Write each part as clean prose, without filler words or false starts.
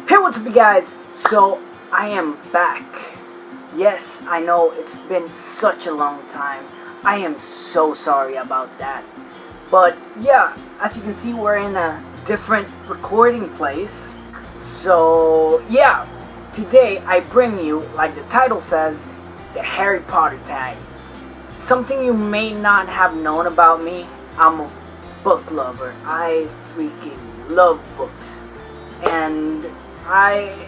Hey, what's up you guys? So I am back. Yes, I know it's been such a long time. I am so sorry about that. But yeah, as you can see, we're in a different recording place. So yeah, today I bring you, like the title says, the Harry Potter tag. Something you may not have known about me, I'm a book lover. I freaking love books. And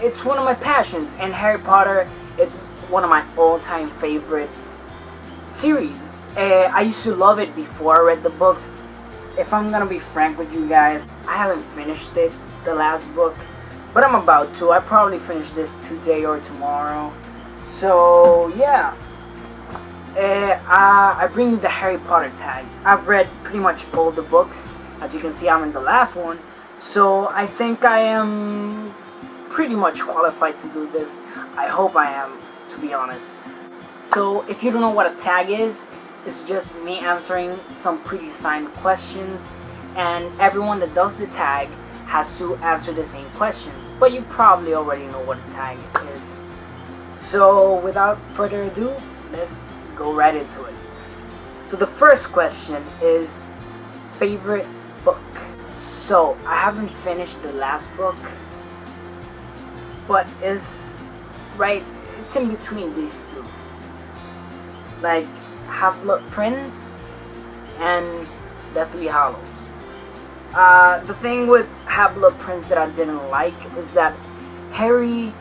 it's one of my passions, and Harry Potter is one of my all-time favorite series. I used to love it before I read the books. If I'm gonna be frank with you guys, I haven't finished it, the last book, but I'm about to. I probably finish this today or tomorrow. So yeah, I bring you the Harry Potter tag. I've read pretty much all the books. As you can see, I'm in the last one. So I think I am pretty much qualified to do this. I hope I am, to be honest. So if you don't know what a tag is, it's just me answering some pre-designed questions, and everyone that does the tag has to answer the same questions. But you probably already know what a tag is. So without further ado, let's go right into it. So the first question is favorite book. So I haven't finished the last book, but it's in between these two, like Half-Blood Prince and Deathly Hallows. The thing with Half-Blood Prince that I didn't like is that Harry,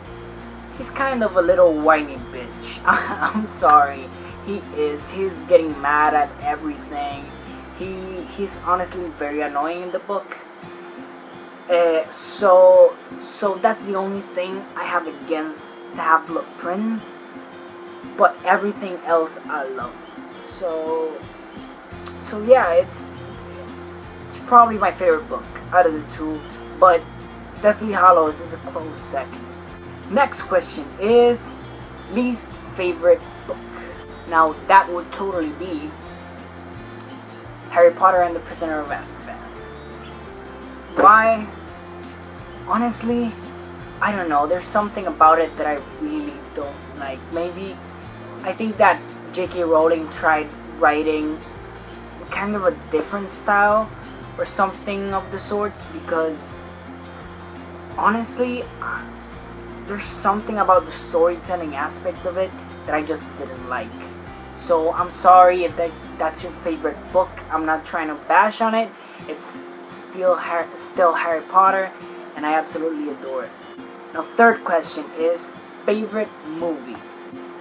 he's kind of a little whiny bitch. I'm sorry, he is. He's getting mad at everything. He's honestly very annoying in the book. So that's the only thing I have against the Half-Blood Prince, but everything else I love. So yeah, it's probably my favorite book out of the two, but Deathly Hallows is a close second. Next question is least favorite book. Now that would totally be Harry Potter and the Prisoner of Azkaban. Why? Honestly, I don't know. There's something about it that I really don't like. Maybe I think that J.K. Rowling tried writing kind of a different style or something of the sorts, because honestly, there's something about the storytelling aspect of it that I just didn't like. So I'm sorry if that's your favorite book. I'm not trying to bash on it. It's still Harry Potter, and I absolutely adore it. Now, third question is favorite movie.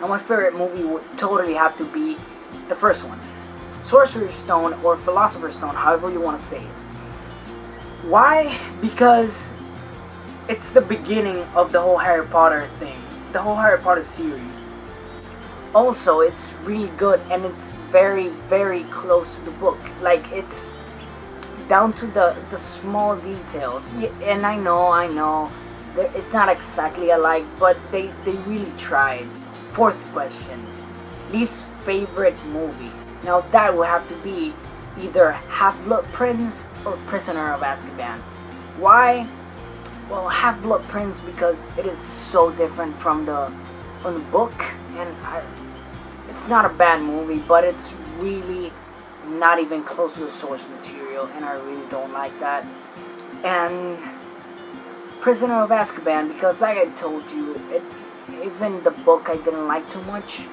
Now, my favorite movie would totally have to be the first one, Sorcerer's Stone or Philosopher's Stone, however you want to say it. Why? Because it's the beginning of the whole Harry Potter thing, the whole Harry Potter series. Also, it's really good, and it's very, very close to the book. Like, it's down to the small details. Yeah, and I know it's not exactly alike, but they really tried. Fourth question, least favorite movie. Now that would have to be either Half-Blood Prince or Prisoner of Azkaban. Why? Well, Half-Blood Prince because it is so different from the book, and it's not a bad movie, but it's really not even close to the source material, and I really don't like that. And Prisoner of Azkaban because, like I told you, even the book I didn't like too much,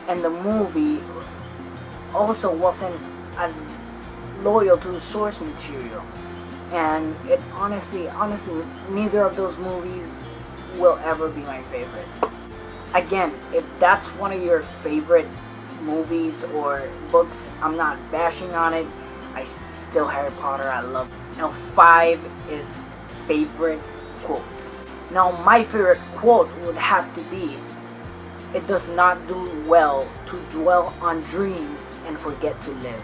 and the movie also wasn't as loyal to the source material. And it honestly, neither of those movies will ever be my favorite. Again, if that's one of your favorite movies or books, I'm not bashing on it. Still Harry Potter, I love it. Now 5 is favorite quotes. Now my favorite quote would have to be, "It does not do well to dwell on dreams and forget to live."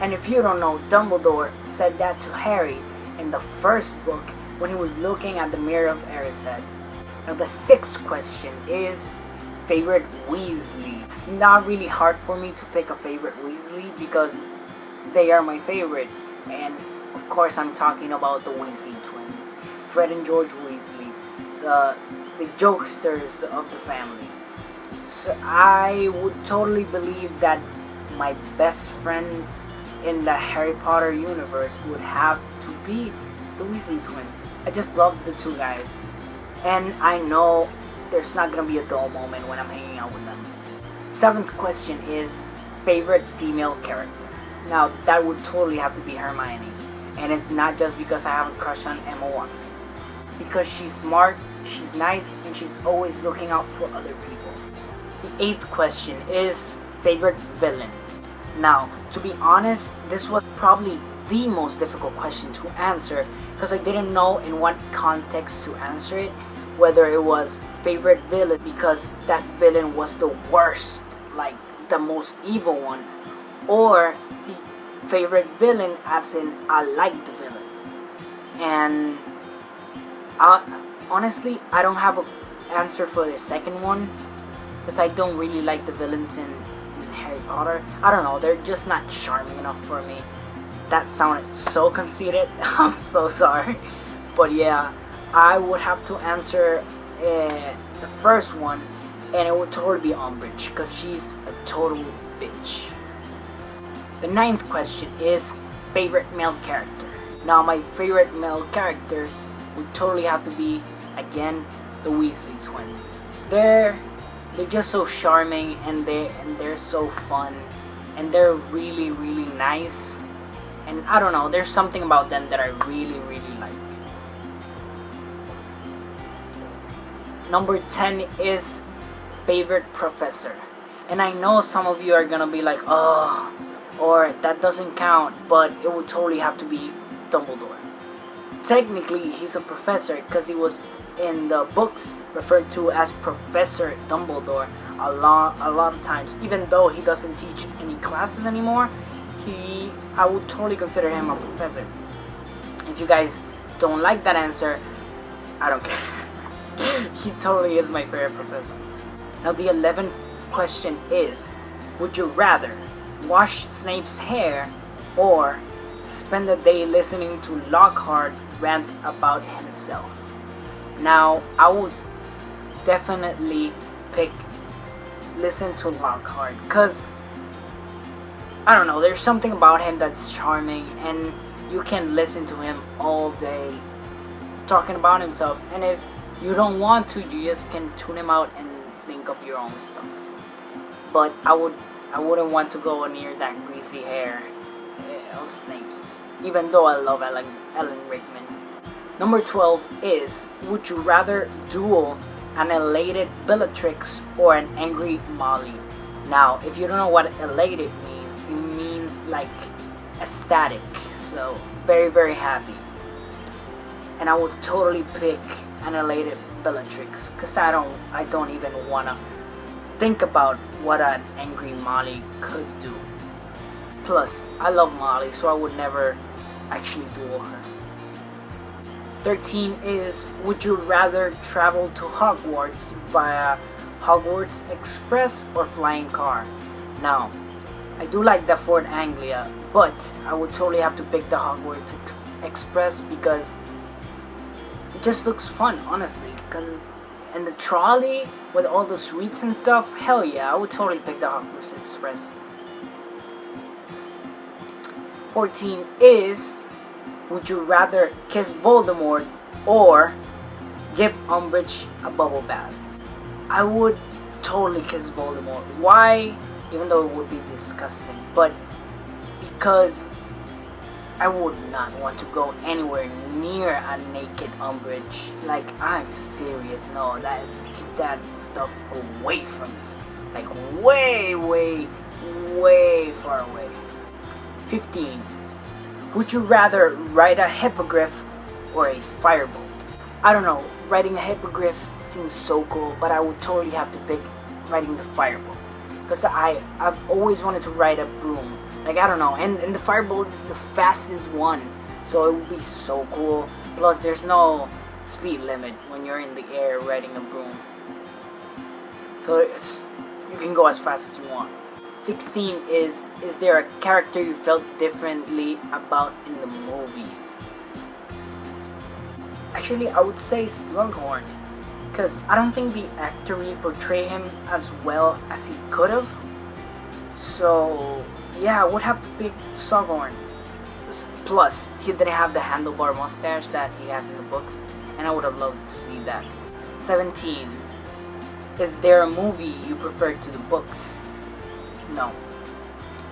And if you don't know, Dumbledore said that to Harry in the first book when he was looking at the mirror of Erised. Now the 6th question is favorite Weasley. It's not really hard for me to pick a favorite Weasley because they are my favorite, and of course I'm talking about the Weasley twins, Fred and George Weasley. the jokesters of the family. So I would totally believe that my best friends in the Harry Potter universe would have to be the Weasley twins. I just love the two guys, and I know there's not gonna be a dull moment when I'm hanging out with them. 7th question is favorite female character. Now that would totally have to be Hermione, and it's not just because I have a crush on Emma Watson. Because she's smart, she's nice, and she's always looking out for other people. The 8th question is favorite villain. Now, to be honest, this was probably the most difficult question to answer because I didn't know in what context to answer it, whether it was favorite villain because that villain was the worst, like the most evil one, or favorite villain as in I like the villain. And honestly, I don't have an answer for the second one because I don't really like the villains in Harry Potter. I don't know, they're just not charming enough for me. That sounded so conceited. I'm so sorry. But yeah, I would have to answer the first one, and it would totally be Umbridge because she's a total bitch. The 9th question is favorite male character. Now my favorite male character would totally have to be, again, the Weasley twins. They're just so charming, and they're so fun, and they're really nice, and I don't know, there's something about them that I really like. Number 10 is favorite professor, and I know some of you are gonna be like, oh, or that doesn't count, but it would totally have to be Dumbledore. Technically he's a professor because he was in the books referred to as Professor Dumbledore a lot of times. Even though he doesn't teach any classes anymore, I would totally consider him a professor. If you guys don't like that answer, I don't care. He totally is my favorite professor. Now the 11th question is, would you rather wash Snape's hair or spend the day listening to Lockhart rant about himself? Now, I would definitely listen to Lockhart because, I don't know, there's something about him that's charming, and you can listen to him all day talking about himself, and if you don't want to, you just can tune him out and think of your own stuff. But I wouldn't want to go near that greasy hair of Snape's, even though I love Alan Rickman. Number 12 is, would you rather duel an elated Bellatrix or an angry Molly? Now, if you don't know what elated means, it means like ecstatic, so very happy. And I would totally pick an elated Bellatrix because I don't even wanna think about what an angry Molly could do. Plus, I love Molly, so I would never actually duel her. 13 is, would you rather travel to Hogwarts via Hogwarts Express or flying car? Now, I do like the Fort Anglia, but I would totally have to pick the Hogwarts Express because it just looks fun, honestly. And the trolley with all the sweets and stuff, hell yeah, I would totally pick the Hogwarts Express. 14 is, would you rather kiss Voldemort or give Umbridge a bubble bath? I would totally kiss Voldemort. Why? Even though it would be disgusting, but because I would not want to go anywhere near a naked Umbridge. Like, I'm serious. No, keep that stuff away from me. Like, way far away. 15. Would you rather ride a hippogriff or a firebolt? I don't know, riding a hippogriff seems so cool, but I would totally have to pick riding the firebolt. Because I've always wanted to ride a broom. Like, I don't know, and the firebolt is the fastest one, so it would be so cool. Plus, there's no speed limit when you're in the air riding a broom. So you can go as fast as you want. 16 is there a character you felt differently about in the movies? Actually, I would say Slughorn, because I don't think the actor really portrayed him as well as he could have. So yeah, I would have to pick Slughorn. Plus, he didn't have the handlebar mustache that he has in the books, and I would have loved to see that. 17. Is there a movie you prefer to the books? No.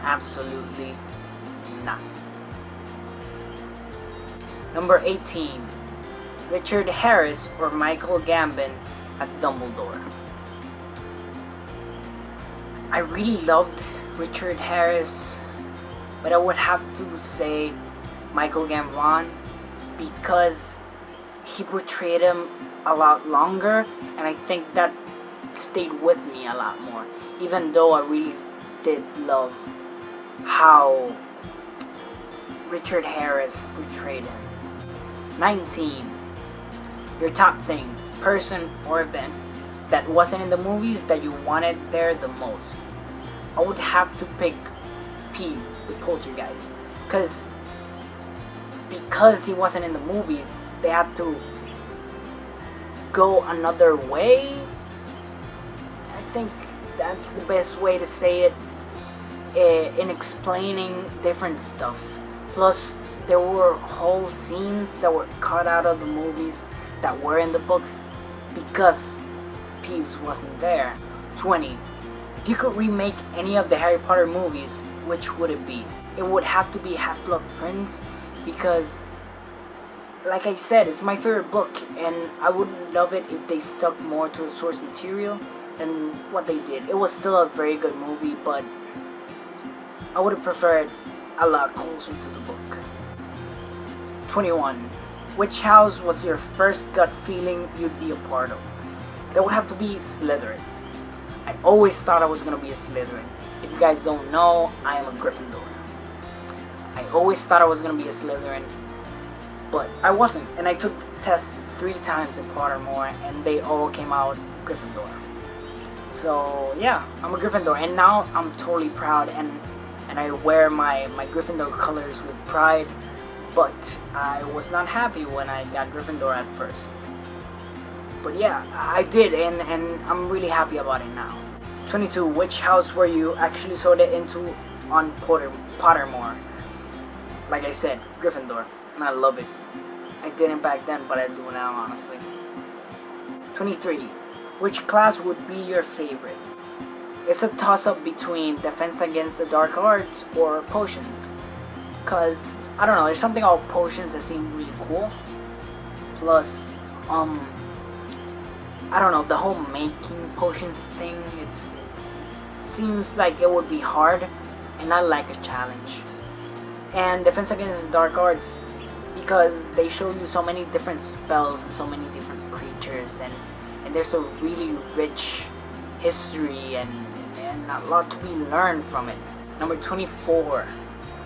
Absolutely not. Number 18. Richard Harris or Michael Gambon as Dumbledore. I really loved Richard Harris, but I would have to say Michael Gambon because he portrayed him a lot longer, and I think that stayed with me a lot more, even though I really did love how Richard Harris portrayed him. 19. Your top thing, person or event that wasn't in the movies that you wanted there the most. I would have to pick Peeves, the poltergeist, because he wasn't in the movies, they had to go another way. I think that's the best way to say it in explaining different stuff. Plus, there were whole scenes that were cut out of the movies that were in the books because Peeves wasn't there. 20. If you could remake any of the Harry Potter movies, which would it be? It would have to be Half-Blood Prince because, like I said, it's my favorite book, and I would love it if they stuck more to the source material than what they did. It was still a very good movie, but I would have preferred a lot closer to the book. 21. Which house was your first gut feeling you'd be a part of? That would have to be Slytherin. I always thought I was going to be a Slytherin. If you guys don't know, I am a Gryffindor. I always thought I was going to be a Slytherin, but I wasn't. And I took the test 3 times in Pottermore, and they all came out Gryffindor. So yeah, I'm a Gryffindor, and now I'm totally proud, and I wear my Gryffindor colors with pride. But I was not happy when I got Gryffindor at first. But yeah, I did, and I'm really happy about it now. 22. Which house were you actually sorted into on Pottermore? Like I said, Gryffindor, and I love it. I didn't back then, but I do now, honestly. 23. Which class would be your favorite? It's a toss-up between Defense Against the Dark Arts or Potions. Cause I don't know, there's something about potions that seem really cool. Plus, I don't know, the whole making potions thing, it seems like it would be hard, and I like a challenge. And Defense Against the Dark Arts, because they show you so many different spells and so many different creatures, and there's a really rich history and a lot to be learned from it. Number 24.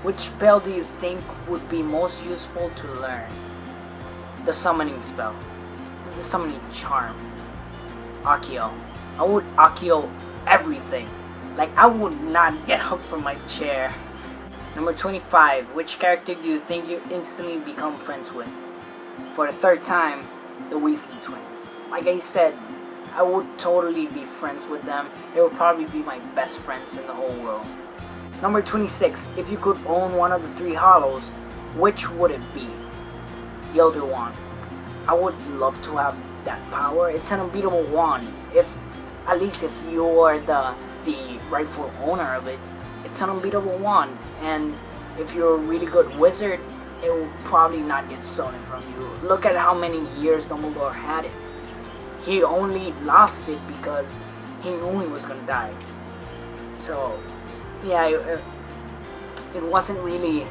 Which spell do you think would be most useful to learn? The summoning spell. The summoning charm. Accio. I would Accio everything. Like, I would not get up from my chair. Number 25. Which character do you think you instantly become friends with? For the 3rd time, the Weasley twins. Like I said, I would totally be friends with them. They would probably be my best friends in the whole world. Number 26. If you could own one of the 3 Hallows, which would it be? The Elder Wand. I would love to have that power. It's an unbeatable wand. At least if you're the rightful owner of it, it's an unbeatable wand. And if you're a really good wizard, it will probably not get stolen from you. Look at how many years Dumbledore had it. He only lost it because he knew he was gonna die. So yeah, it wasn't really,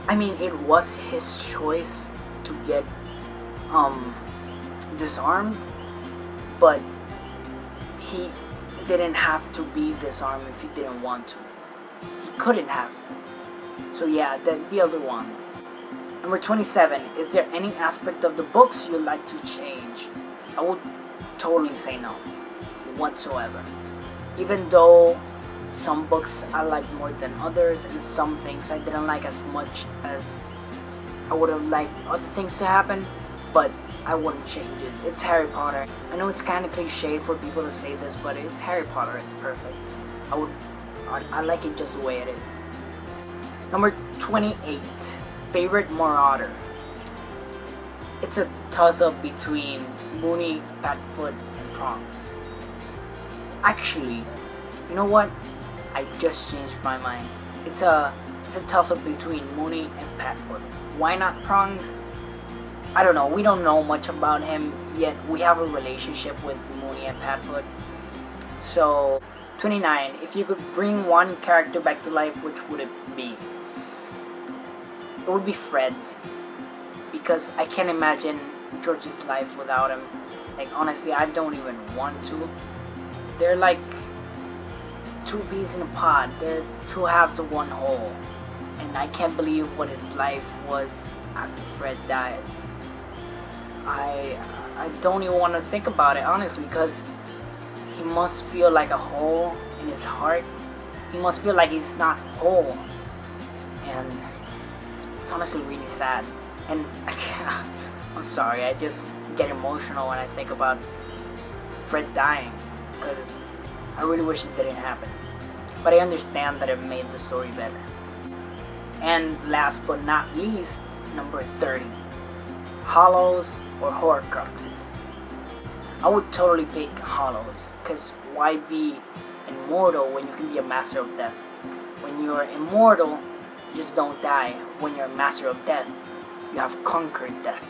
I mean, it was his choice to get disarmed, but he didn't have to be disarmed if he didn't want to. He couldn't have. So yeah, the Elder Wand. Number 27. Is there any aspect of the books you'd like to change? I would totally say no, whatsoever. Even though some books I liked more than others, and some things I didn't like as much as I would have liked other things to happen, but I wouldn't change it. It's Harry Potter. I know it's kind of cliche for people to say this, but it's Harry Potter. It's perfect. I like it just the way it is. Number 28, favorite Marauder. It's a toss-up between Mooney, Patfoot, and Prongs. Actually, you know what? I just changed my mind. It's a toss-up between Mooney and Patfoot. Why not Prongs? I don't know. We don't know much about him yet. We have a relationship with Mooney and Patfoot. So, 29. If you could bring one character back to life, which would it be? It would be Fred. Because I can't imagine George's life without him. Like, honestly, I don't even want to. They're like two peas in a pod. They're two halves of one whole. And I can't believe what his life was after Fred died. I don't even want to think about it, honestly, because he must feel like a hole in his heart. He must feel like he's not whole. And it's honestly really sad. And I'm sorry, I just get emotional when I think about Fred dying, because I really wish it didn't happen. But I understand that it made the story better. And last but not least, number 30, HALLOWS or HORCRUXES. I would totally pick HALLOWS, because why be immortal when you can be a master of death? When you're immortal, you just don't die. When you're a master of death, you have conquered death.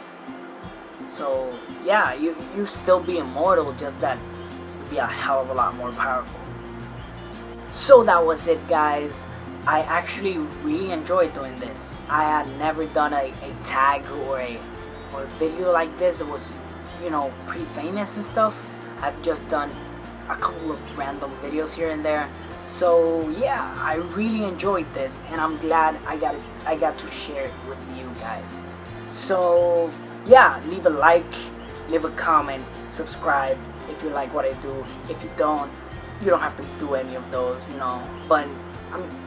So yeah, you still be immortal, just that you'd be a hell of a lot more powerful. So that was it, guys. I actually really enjoyed doing this. I had never done a tag or a video like this. It was, you know, pre-famous and stuff. I've just done a couple of random videos here and there. So yeah, I really enjoyed this, and I'm glad I got to share it with you guys. So yeah, leave a like, leave a comment, subscribe if you like what I do. If you don't, you don't have to do any of those, you know. But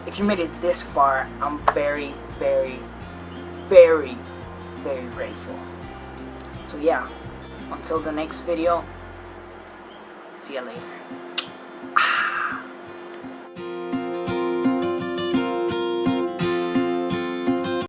if you made it this far, I'm very, very, very, very grateful. So yeah, until the next video, see ya later.